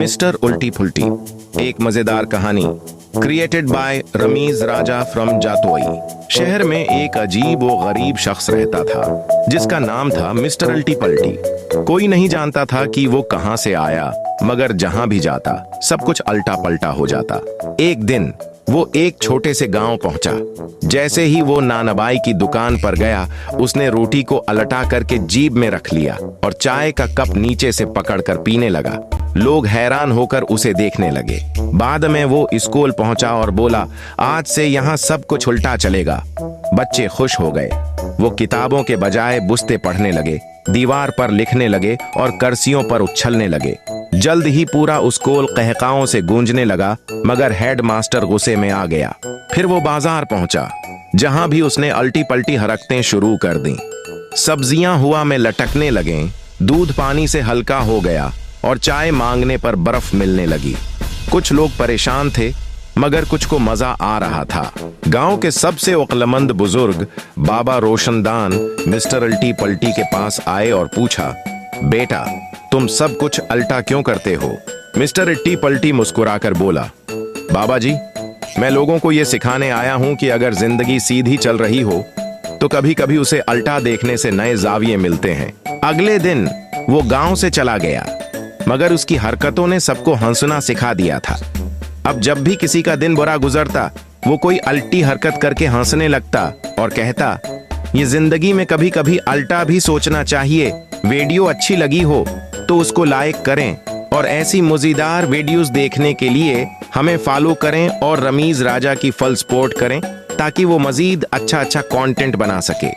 Mister उल्टी फुल्टी, एक मजेदार कहानी created by Rameez Raja from Jatoi. शहर में एक अजीब व गरीब शख्स रहता था जिसका नाम था मिस्टर उल्टी पल्टी। कोई नहीं जानता था कि वो कहां से आया, मगर जहां भी जाता सब कुछ अल्टा पल्टा हो जाता। एक दिन वो एक छोटे से गांव पहुंचा। जैसे ही वो नानबाई की दुकान पर गया, उसने रोटी को अलटा करके जीभ में रख लिया और चाय का कप नीचे से पकड़कर पीने लगा। लोग हैरान होकर उसे देखने लगे। बाद में वो स्कूल पहुंचा और बोला, आज से यहाँ सब कुछ उल्टा चलेगा। बच्चे खुश हो गए। वो किताबों के बजाय बुस्ते पढ़ने लगे, दीवार पर लिखने लगे और कर्सियों पर उछलने लगे। जल्द ही पूरा स्कूल कहकाओं से गूंजने लगा, मगर हेड मास्टर गुस्से में आ गया। फिर वो बाजार पहुंचा, जहां भी उसने अल्टी पल्टी हरकतें शुरू कर दी। सब्जियां हुआ में लटकने लगे, दूध पानी से हल्का हो गया और चाय मांगने पर बर्फ मिलने लगी। कुछ लोग परेशान थे, मगर कुछ को मजा आ रहा था। गांव के सबसे अक्लमंद बुजुर्ग बाबा रोशनदान मिस्टर अल्टी पल्टी के पास आए और पूछा, बेटा तुम सब कुछ अल्टा क्यों करते हो? मिस्टर अल्टी पल्टी मुस्कुराकर बोला, बाबा जी, मैं लोगों को ये सिखाने आया हूं कि अगर जिंदगी सीधी चल रही हो तो कभी कभी उसे अल्टा देखने से नए जाविये मिलते हैं। अगले दिन वो गांव से चला गया, मगर उसकी हरकतों ने सबको हंसना सिखा दिया था। अब जब भी किसी का दिन बुरा गुजरता, वो कोई अल्टी हरकत करके हंसने लगता और कहता, ये जिंदगी में कभी कभी अल्टा भी सोचना चाहिए। वीडियो अच्छी लगी हो तो उसको लाइक करें और ऐसी मजेदार वीडियोस देखने के लिए हमें फॉलो करें और रमीज राजा की फुल सपोर्ट करें ताकि वो मजीद अच्छा कंटेंट बना सके।